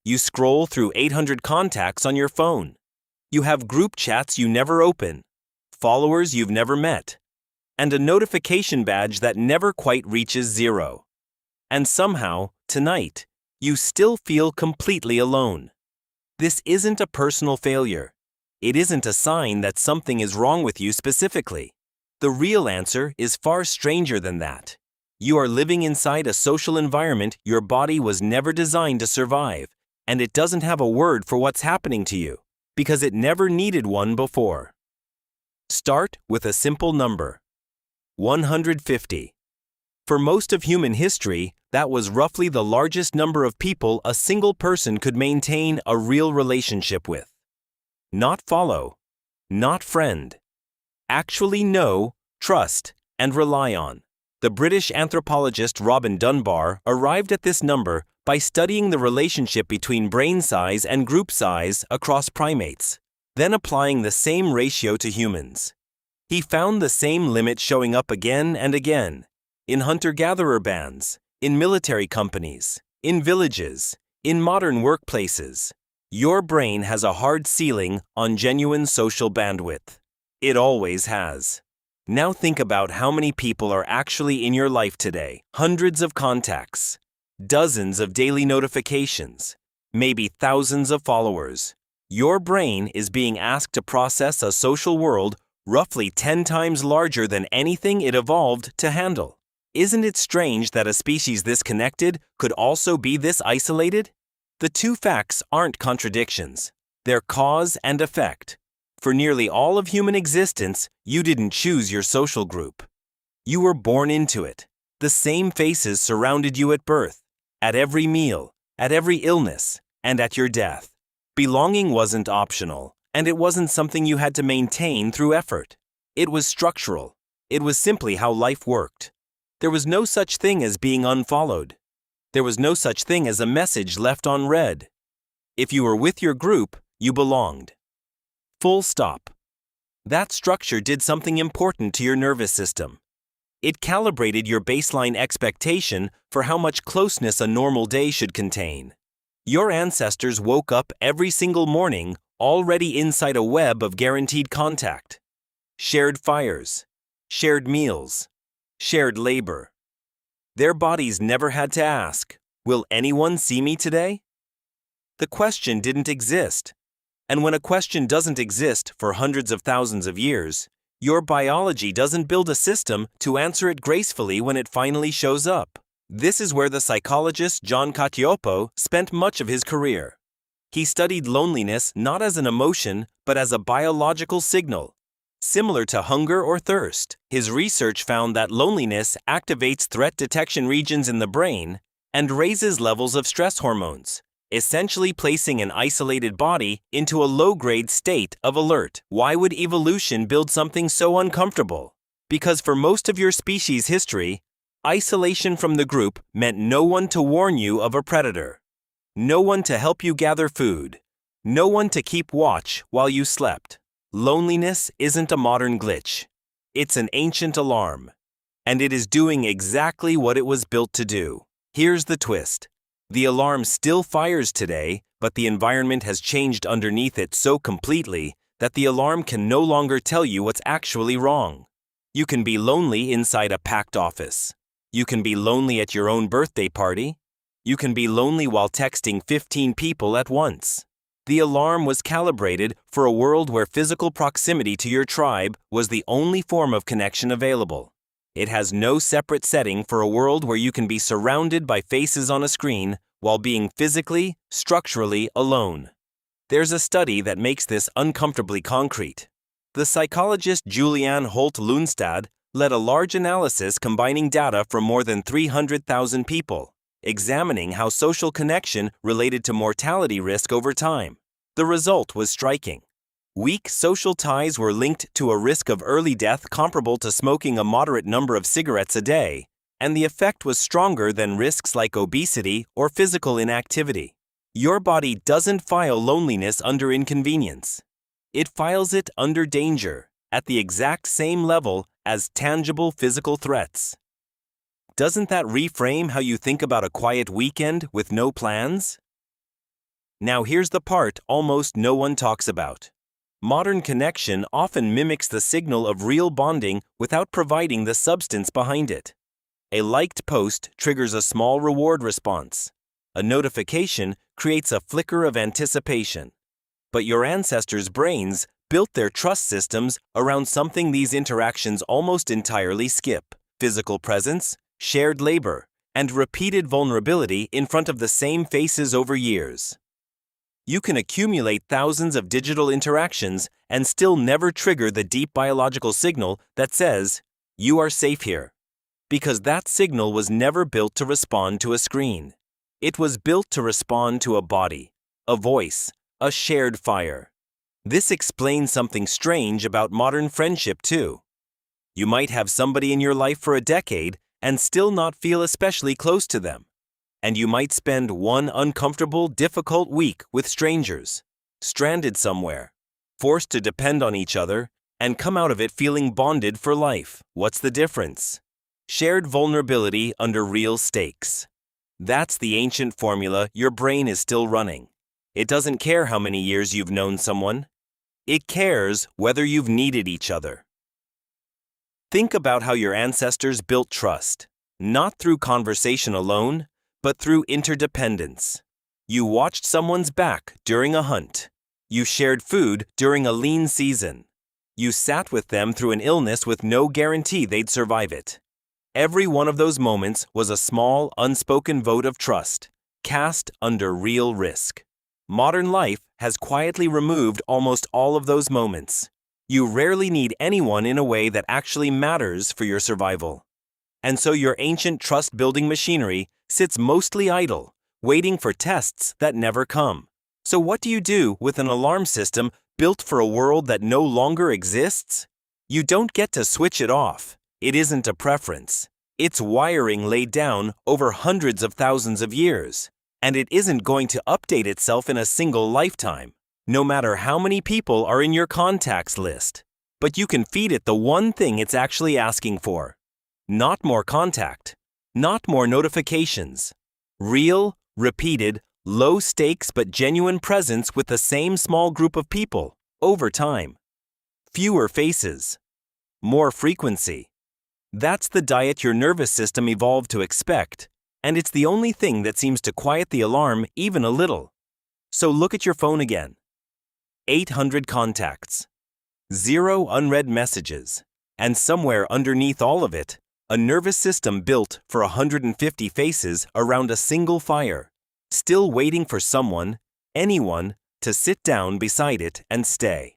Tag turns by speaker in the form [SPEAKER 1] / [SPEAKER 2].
[SPEAKER 1] You scroll through 800 contacts on your phone. You have group chats you never open, followers you've never met, and a notification badge that never quite reaches zero. And somehow, tonight, you still feel completely alone. This isn't a personal failure. It isn't a sign that something is wrong with you specifically. The real answer is far stranger than that. You are living inside a social environment your body was never designed to survive, and it doesn't have a word for what's happening to you, because it never needed one before. Start with a simple number. 150. For most of human history, that was roughly the largest number of people a single person could maintain a real relationship with. Not follow, not friend. Actually know, trust, and rely on. The British anthropologist Robin Dunbar arrived at this number by studying the relationship between brain size and group size across primates, then applying the same ratio to humans. He found the same limit showing up again and again, in hunter-gatherer bands, in military companies, in villages, in modern workplaces. Your brain has a hard ceiling on genuine social bandwidth. It always has. Now think about how many people are actually in your life today. Hundreds of contacts, dozens of daily notifications, maybe thousands of followers. Your brain is being asked to process a social world roughly 10 times larger than anything it evolved to handle. Isn't it strange that a species this connected could also be this isolated? The two facts aren't contradictions. They're cause and effect. For nearly all of human existence, you didn't choose your social group. You were born into it. The same faces surrounded you at birth, at every meal, at every illness, and at your death. Belonging wasn't optional, and it wasn't something you had to maintain through effort. It was structural. It was simply how life worked. There was no such thing as being unfollowed. There was no such thing as a message left unread. If you were with your group, you belonged. Full stop. That structure did something important to your nervous system. It calibrated your baseline expectation for how much closeness a normal day should contain. Your ancestors woke up every single morning already inside a web of guaranteed contact. Shared fires, shared meals, shared labor. Their bodies never had to ask, "Will anyone see me today?" The question didn't exist. And when a question doesn't exist for hundreds of thousands of years, your biology doesn't build a system to answer it gracefully when it finally shows up. This is where the psychologist John Cacioppo spent much of his career. He studied loneliness not as an emotion, but as a biological signal. Similar to hunger or thirst, his research found that loneliness activates threat detection regions in the brain and raises levels of stress hormones, essentially placing an isolated body into a low-grade state of alert. Why would evolution build something so uncomfortable? Because for most of your species' history, isolation from the group meant no one to warn you of a predator, no one to help you gather food, no one to keep watch while you slept. Loneliness isn't a modern glitch. It's an ancient alarm, and it is doing exactly what it was built to do. Here's the twist. The alarm still fires today, but the environment has changed underneath it so completely that the alarm can no longer tell you what's actually wrong. You can be lonely inside a packed office. You can be lonely at your own birthday party. You can be lonely while texting 15 people at once. The alarm was calibrated for a world where physical proximity to your tribe was the only form of connection available. It has no separate setting for a world where you can be surrounded by faces on a screen while being physically, structurally alone. There's a study that makes this uncomfortably concrete. The psychologist Julianne Holt-Lundstad led a large analysis combining data from more than 300,000 people, examining how social connection related to mortality risk over time. The result was striking. Weak social ties were linked to a risk of early death comparable to smoking a moderate number of cigarettes a day, and the effect was stronger than risks like obesity or physical inactivity. Your body doesn't file loneliness under inconvenience. It files it under danger, at the exact same level as tangible physical threats. Doesn't that reframe how you think about a quiet weekend with no plans? Now here's the part almost no one talks about. Modern connection often mimics the signal of real bonding without providing the substance behind it. A liked post triggers a small reward response. A notification creates a flicker of anticipation. But your ancestors' brains built their trust systems around something these interactions almost entirely skip: physical presence, shared labor, and repeated vulnerability in front of the same faces over years. You can accumulate thousands of digital interactions and still never trigger the deep biological signal that says, "You are safe here." Because that signal was never built to respond to a screen. It was built to respond to a body, a voice, a shared fire. This explains something strange about modern friendship too. You might have somebody in your life for a decade and still not feel especially close to them. And you might spend one uncomfortable, difficult week with strangers, stranded somewhere, forced to depend on each other, and come out of it feeling bonded for life. What's the difference? Shared vulnerability under real stakes. That's the ancient formula your brain is still running. It doesn't care how many years you've known someone. It cares whether you've needed each other. Think about how your ancestors built trust, not through conversation alone, but through interdependence. You watched someone's back during a hunt. You shared food during a lean season. You sat with them through an illness with no guarantee they'd survive it. Every one of those moments was a small, unspoken vote of trust, cast under real risk. Modern life has quietly removed almost all of those moments. You rarely need anyone in a way that actually matters for your survival. And so your ancient trust-building machinery sits mostly idle, waiting for tests that never come. So what do you do with an alarm system built for a world that no longer exists? You don't get to switch it off. It isn't a preference. It's wiring laid down over hundreds of thousands of years. And it isn't going to update itself in a single lifetime, no matter how many people are in your contacts list. But you can feed it the one thing it's actually asking for. Not more contact, not more notifications. Real, repeated, low stakes but genuine presence with the same small group of people, over time. Fewer faces. More frequency. That's the diet your nervous system evolved to expect, and it's the only thing that seems to quiet the alarm even a little. So look at your phone again. 800 contacts. 0 unread messages. And somewhere underneath all of it, a nervous system built for 150 faces around a single fire, still waiting for someone, anyone, to sit down beside it and stay.